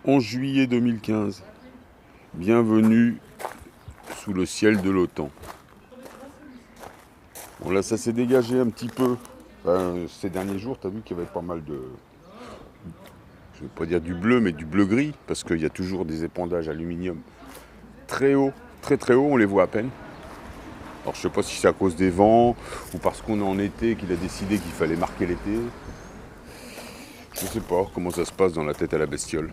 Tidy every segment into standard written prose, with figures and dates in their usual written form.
11 juillet 2015. Bienvenue sous le ciel de l'OTAN. Bon là ça s'est dégagé un petit peu. Ces derniers jours, tu as vu qu'il y avait pas mal de... Je ne vais pas dire du bleu, mais du bleu-gris, parce qu'il y a toujours des épandages aluminium très haut, très très haut, on les voit à peine. Alors je sais pas si c'est à cause des vents, ou parce qu'on est en été, qu'il a décidé qu'il fallait marquer l'été. Je sais pas comment ça se passe dans la tête à la bestiole.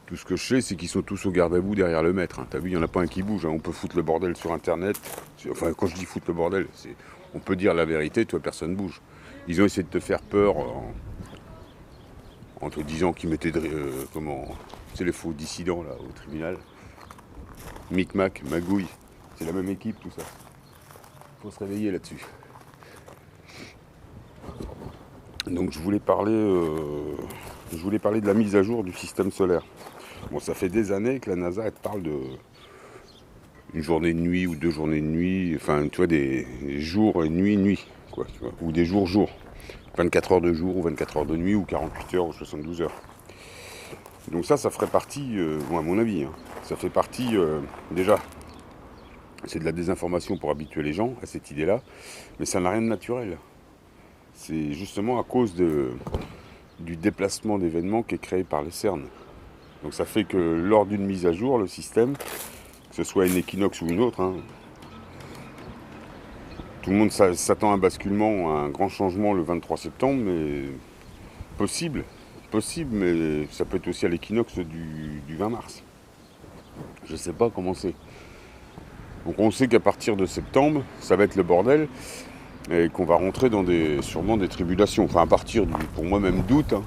Tout ce que je sais, c'est qu'ils sont tous au garde-à-vous derrière le maître. T'as vu, il n'y en a pas un qui bouge. On peut foutre le bordel sur Internet. Enfin, quand je dis foutre le bordel, on peut dire la vérité, toi, personne bouge. Ils ont essayé de te faire peur en te disant qu'ils mettaient les faux dissidents là au tribunal. Micmac, magouille, c'est la même équipe, tout ça. Faut se réveiller là-dessus. Donc je voulais parler de la mise à jour du système solaire. Bon, ça fait des années que la NASA elle parle de une journée de nuit ou 2 journées de nuit, enfin tu vois des jours et nuit, quoi, tu vois, ou des jours. 24 heures de jour ou 24 heures de nuit ou 48 heures ou 72 heures. Donc ça ferait partie, à mon avis, hein, ça fait partie, déjà, c'est de la désinformation pour habituer les gens à cette idée-là, mais ça n'a rien de naturel. C'est justement à cause du déplacement d'événements qui est créé par les CERN. Donc ça fait que lors d'une mise à jour, le système, que ce soit une équinoxe ou une autre, hein, tout le monde s'attend à un basculement, à un grand changement le 23 septembre, mais possible, mais ça peut être aussi à l'équinoxe du 20 mars. Je ne sais pas comment c'est. Donc on sait qu'à partir de septembre, ça va être le bordel, et qu'on va rentrer dans sûrement des tribulations. Enfin à partir pour moi même d'août, hein.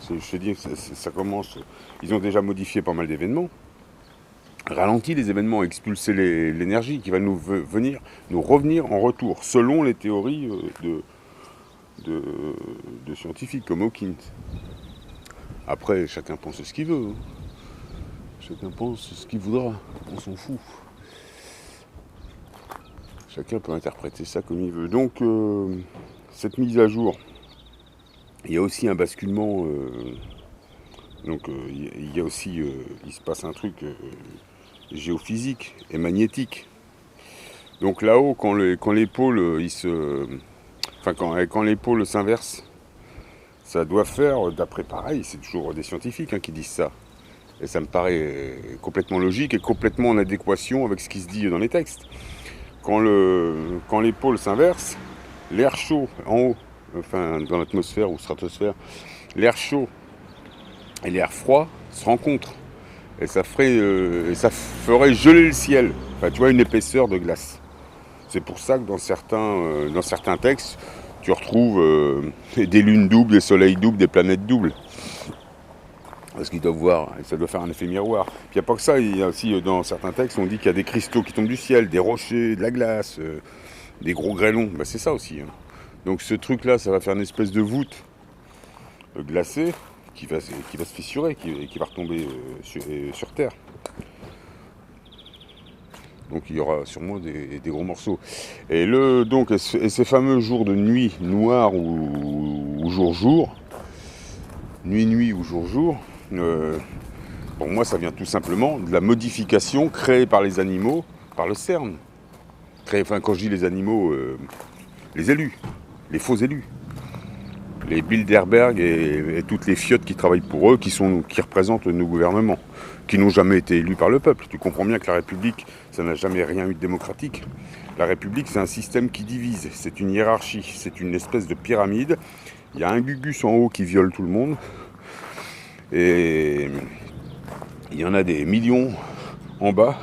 Je te dis que ça commence. Ils ont déjà modifié pas mal d'événements. Ralenti les événements, expulser l'énergie qui va nous revenir en retour, selon les théories de scientifiques comme Hawking. Après, chacun pense ce qu'il veut. Chacun pense ce qu'il voudra. On s'en fout. Chacun peut interpréter ça comme il veut. Donc, cette mise à jour, il y a aussi un basculement. Il y a aussi, il se passe un truc géophysique et magnétique. Donc là-haut, quand les pôles, quand les pôles s'inversent, ça doit faire, d'après pareil, c'est toujours des scientifiques qui disent ça. Et ça me paraît complètement logique et complètement en adéquation avec ce qui se dit dans les textes. Quand les pôles s'inversent, l'air chaud en haut, enfin dans l'atmosphère ou stratosphère, l'air chaud et l'air froid se rencontrent. Et ça ferait geler le ciel. Enfin, tu vois, une épaisseur de glace. C'est pour ça que dans certains textes, tu retrouves des lunes doubles, des soleils doubles, des planètes doubles. Parce qu'ils doivent voir, et ça doit faire un effet miroir. Puis il n'y a pas que ça, il y a aussi dans certains textes, on dit qu'il y a des cristaux qui tombent du ciel, des rochers, de la glace, des gros grêlons. Ben, c'est ça aussi. Hein. Donc ce truc-là, ça va faire une espèce de voûte glacée qui va se fissurer, qui va retomber sur Terre. Donc il y aura sûrement des gros morceaux. Et ces fameux jours de nuit noire ou jour, nuit ou jour, pour moi ça vient tout simplement de la modification créée par les animaux, par le CERN. Quand je dis les animaux, les élus, les faux élus. Les Bilderberg et toutes les fiottes qui travaillent pour eux, qui représentent nos gouvernements, qui n'ont jamais été élus par le peuple. Tu comprends bien que la République, ça n'a jamais rien eu de démocratique. La République, c'est un système qui divise, c'est une hiérarchie, c'est une espèce de pyramide. Il y a un Gugus en haut qui viole tout le monde, et il y en a des millions en bas.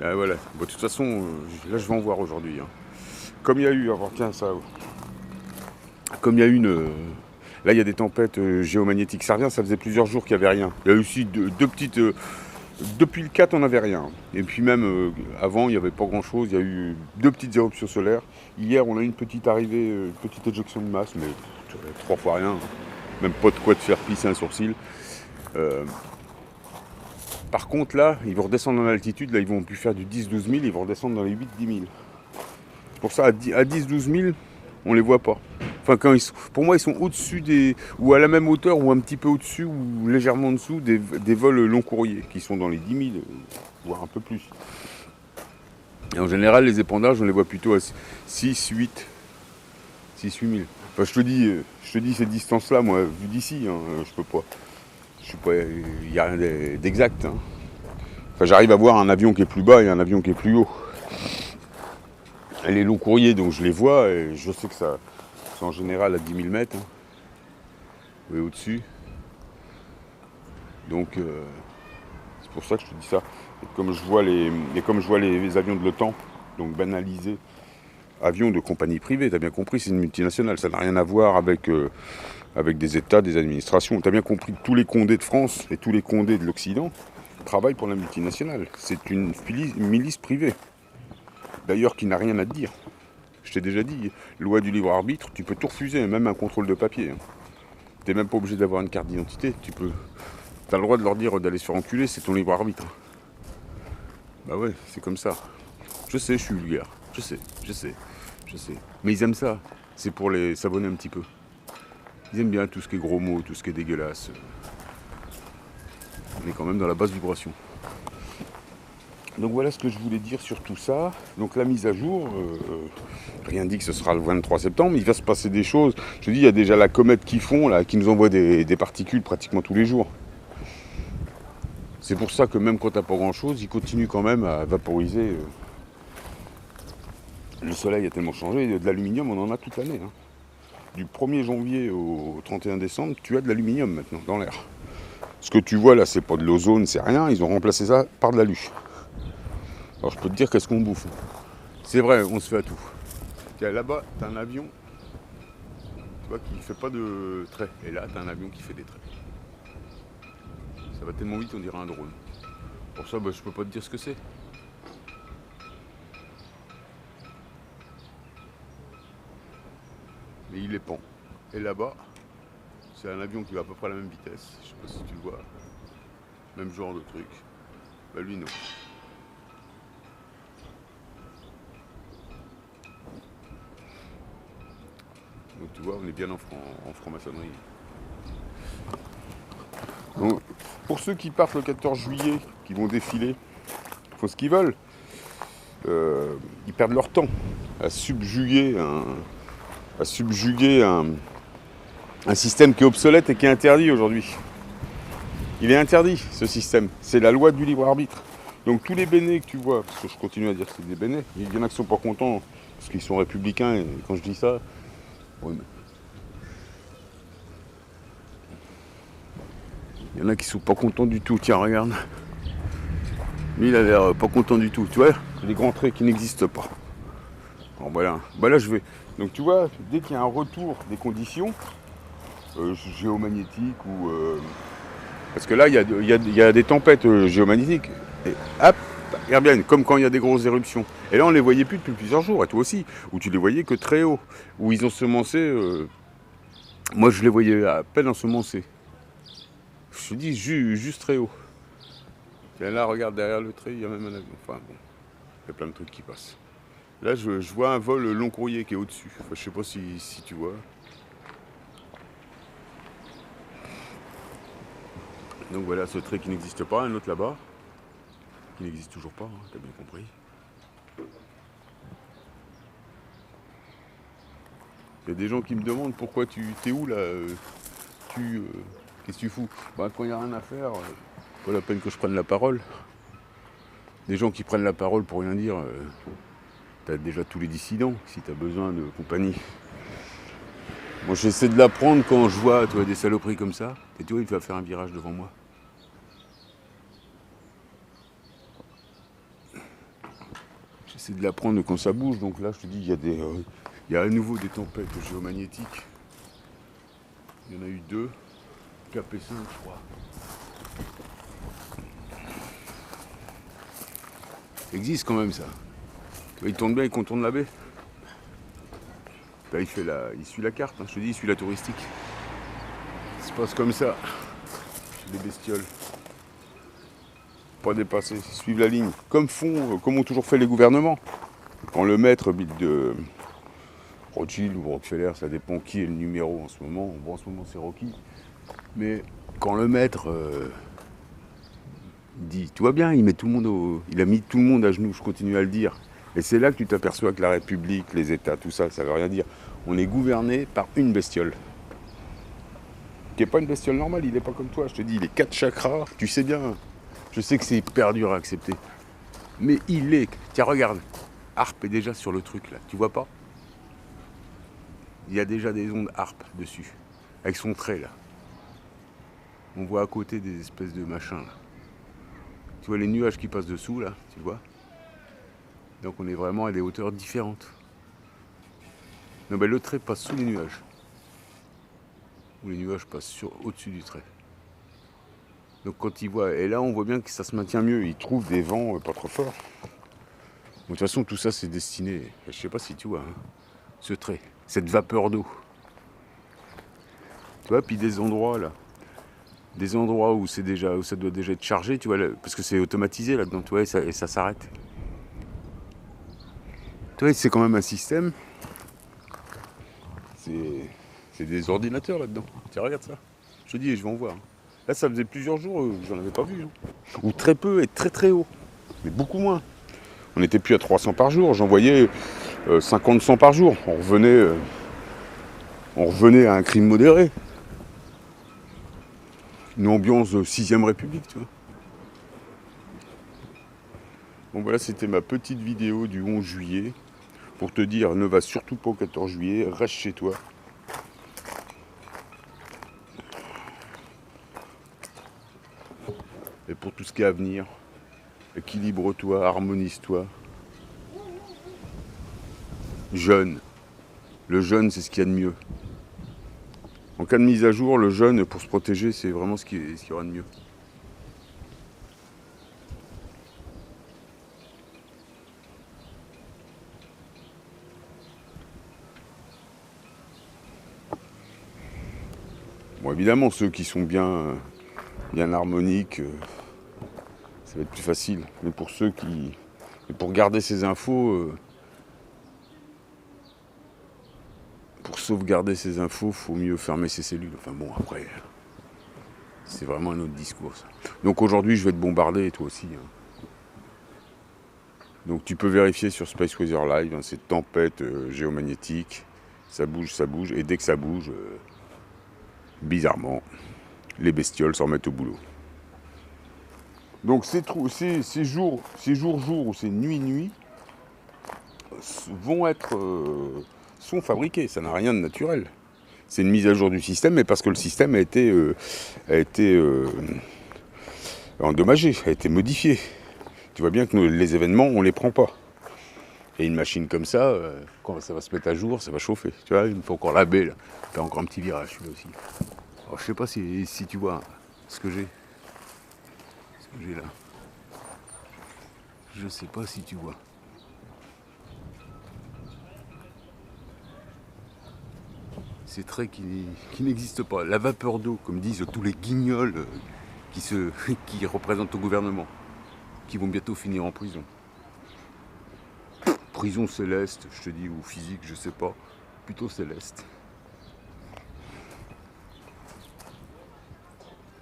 Et voilà. Bon, de toute façon, là je vais en voir aujourd'hui. Hein. Comme il y a eu, là il y a des tempêtes géomagnétiques, ça revient, ça faisait plusieurs jours qu'il n'y avait rien. Il y a eu aussi deux petites, depuis le 4 on n'avait rien. Et puis même avant il n'y avait pas grand chose, il y a eu 2 petites éruptions solaires. Hier on a eu une petite arrivée, une petite éjection de masse, mais 3 fois rien, même pas de quoi te faire pisser un sourcil. Par contre là, ils vont redescendre en altitude, là ils vont plus faire du 10-12 000, ils vont redescendre dans les 8-10 000. Pour ça, à 10-12 000, On les voit pas. Enfin, pour moi, ils sont au-dessus ou à la même hauteur, ou un petit peu au-dessus, ou légèrement en dessous des vols long courriers, qui sont dans les 10 000, voire un peu plus. Et en général, les épandages, on les voit plutôt à 6, 8 000. Enfin, je te dis ces distances-là, moi, vu d'ici, hein, je peux pas. Je suis pas. Il n'y a rien d'exact. Hein. Enfin, j'arrive à voir un avion qui est plus bas et un avion qui est plus haut. Et les longs courriers, donc je les vois, et je sais que ça, c'est en général à 10 000 mètres, hein, ou au-dessus. Donc, c'est pour ça que je te dis ça. Et comme je vois les avions de l'OTAN, donc banalisés, avions de compagnie privée, t'as bien compris, c'est une multinationale, ça n'a rien à voir avec des États, des administrations. T'as bien compris que tous les Condés de France et tous les Condés de l'Occident travaillent pour la multinationale. C'est une milice privée. D'ailleurs, qui n'a rien à te dire. Je t'ai déjà dit, loi du libre arbitre, tu peux tout refuser, même un contrôle de papier. T'es même pas obligé d'avoir une carte d'identité, t'as le droit de leur dire d'aller se faire enculer, c'est ton libre arbitre. Bah ouais, c'est comme ça. Je sais, je suis vulgaire. Je sais. Mais ils aiment ça. C'est pour les s'abonner un petit peu. Ils aiment bien tout ce qui est gros mots, tout ce qui est dégueulasse. On est quand même dans la basse vibration. Donc voilà ce que je voulais dire sur tout ça. Donc la mise à jour, rien dit que ce sera le 23 septembre, il va se passer des choses. Je te dis, il y a déjà la comète qui fond, là, qui nous envoie des particules pratiquement tous les jours. C'est pour ça que même quand t'as pas grand chose, il continue quand même à vaporiser. Le soleil a tellement changé, de l'aluminium on en a toute l'année. Hein. Du 1er janvier au 31 décembre, tu as de l'aluminium maintenant dans l'air. Ce que tu vois là, c'est pas de l'ozone, c'est rien, ils ont remplacé ça par de l'alu. Alors je peux te dire qu'est-ce qu'on bouffe. C'est vrai, on se fait à tout. Tiens, là-bas, t'as un avion, tu vois, qui fait pas de traits. Et là, t'as un avion qui fait des traits. Ça va tellement vite, on dirait un drone. Pour ça, je peux pas te dire ce que c'est. Mais il est pend. Et là-bas, c'est un avion qui va à peu près à la même vitesse. Je sais pas si tu le vois. Même genre de truc. Bah lui non. Donc tu vois, on est bien en franc-maçonnerie. Donc, pour ceux qui partent le 14 juillet, qui vont défiler, ils font ce qu'ils veulent. Ils perdent leur temps à subjuguer un système qui est obsolète et qui est interdit aujourd'hui. Il est interdit, ce système. C'est la loi du libre arbitre. Donc tous les bénés que tu vois, parce que je continue à dire que c'est des bénés, il y en a qui sont pas contents parce qu'ils sont républicains, et quand je dis ça, ouais, il y en a qui sont pas contents du tout. Tiens, regarde. Lui, il a l'air pas content du tout. Tu vois, les grands traits qui n'existent pas. Bon, voilà. Bah là, je vais. Donc tu vois, dès qu'il y a un retour des conditions géomagnétiques ou parce que là, il y a des tempêtes géomagnétiques. Et hop, regarde bien, comme quand il y a des grosses éruptions. Et là, on les voyait plus depuis plusieurs jours, et toi aussi, où tu les voyais que très haut, où ils ont semencé. Moi, je les voyais à peine ensemencés. Je te dis, juste très haut. Et là, regarde derrière le trait, il y a même un avion. Enfin bon, il y a plein de trucs qui passent. Là, je vois un vol long courrier qui est au-dessus. Enfin, je sais pas si tu vois. Donc voilà, ce trait qui n'existe pas, un autre là-bas, qui n'existe toujours pas, hein, t'as bien compris. Il y a des gens qui me demandent pourquoi t'es où là, qu'est-ce que tu fous? Bah, quand il n'y a rien à faire, pas la peine que je prenne la parole. Des gens qui prennent la parole pour rien dire, t'as déjà tous les dissidents, si t'as besoin de compagnie. Moi j'essaie de la prendre quand je vois des saloperies comme ça, et tu vois, il va faire un virage devant moi. J'essaie de la prendre quand ça bouge, donc là je te dis, il y a à nouveau des tempêtes géomagnétiques. Il y en a eu 2, KP5 je crois. Ça existe quand même ça. Il tourne bien, il contourne la baie. Là, il suit la carte, hein. Je te dis, il suit la touristique. Ça se passe comme ça. Les bestioles. Pas dépasser, suivre la ligne. Comme ont toujours fait les gouvernements. Quand le maître Rothschild ou Rockefeller, ça dépend qui est le numéro en ce moment. Bon, en ce moment c'est Rocky. Mais quand le maître dit, tu vois bien, il met tout le monde il a mis tout le monde à genoux, je continue à le dire. Et c'est là que tu t'aperçois que la République, les États, tout ça, ça veut rien dire. On est gouverné par une bestiole. Qui n'est pas une bestiole normale, il n'est pas comme toi. Je te dis, il est 4 chakras, tu sais bien. Je sais que c'est hyper dur à accepter. Mais il est. Tiens, regarde. Harp est déjà sur le truc là, tu vois pas? Il y a déjà des ondes harp dessus. Avec son trait là. On voit à côté des espèces de machins là. Tu vois les nuages qui passent dessous là, tu vois? Donc on est vraiment à des hauteurs différentes. Non ben le trait passe sous les nuages. Ou les nuages passent au-dessus du trait. Donc quand il voit, et là on voit bien que ça se maintient mieux, il trouve des vents pas trop forts. De toute façon tout ça c'est destiné, je sais pas si tu vois, hein, ce trait, cette vapeur d'eau. Tu vois, puis des endroits là, des endroits où c'est déjà, où ça doit déjà être chargé, tu vois, là, parce que c'est automatisé là-dedans, tu vois, et ça s'arrête. Tu vois, c'est quand même un système. C'est des ordinateurs là-dedans. Tiens, regarde ça. Je te dis, je vais en voir. Là, ça faisait plusieurs jours que j'en avais pas vu. Hein. Ou très peu et très très haut. Mais beaucoup moins. On n'était plus à 300 par jour. J'en voyais 50-100 par jour. On revenait à un crime modéré. Une ambiance de 6ème République, tu vois. Bon, voilà, c'était ma petite vidéo du 11 juillet. Pour te dire, ne va surtout pas au 14 juillet. Reste chez toi. Et pour tout ce qui est à venir, équilibre-toi, harmonise-toi. Jeûne. Le jeûne, c'est ce qu'il y a de mieux. En cas de mise à jour, le jeûne, pour se protéger, c'est vraiment ce qu'il y aura de mieux. Bon, évidemment, ceux qui sont bien harmoniques, ça va être plus facile. Mais pour ceux qui... Et pour garder ces infos... Pour sauvegarder ces infos, il faut mieux fermer ses cellules. Enfin bon, après, c'est vraiment un autre discours, ça. Donc aujourd'hui, je vais te bombarder, et toi aussi. Hein. Donc tu peux vérifier sur Space Weather Live, hein, cette tempête géomagnétique. Ça bouge, et dès que ça bouge, bizarrement, les bestioles s'en remettent au boulot. Donc ces jours ou ces nuits sont fabriqués, ça n'a rien de naturel. C'est une mise à jour du système, mais parce que le système a été endommagé, a été modifié. Tu vois bien que les événements, on les prend pas. Et une machine comme ça, quand ça va se mettre à jour, ça va chauffer. Tu vois, il me faut encore la baie, là. T'as encore un petit virage, celui-là aussi. Alors, je sais pas si tu vois ce que j'ai. Ce que j'ai là. Je sais pas si tu vois. Ces traits qui n'existent pas. La vapeur d'eau, comme disent tous les guignols qui représentent au gouvernement, qui vont bientôt finir en prison. Prison céleste, je te dis, ou physique, je sais pas. Plutôt céleste.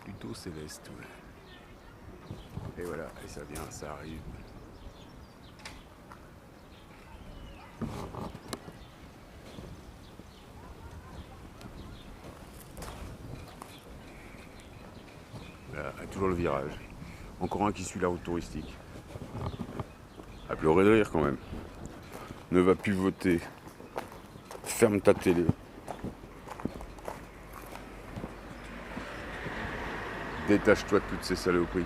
Plutôt céleste, ouais. Et voilà, et ça vient, ça arrive. Là, toujours le virage. Encore un qui suit la route touristique. À pleurer de rire quand même. Ne va plus voter. Ferme ta télé. Détache-toi de toutes ces saloperies.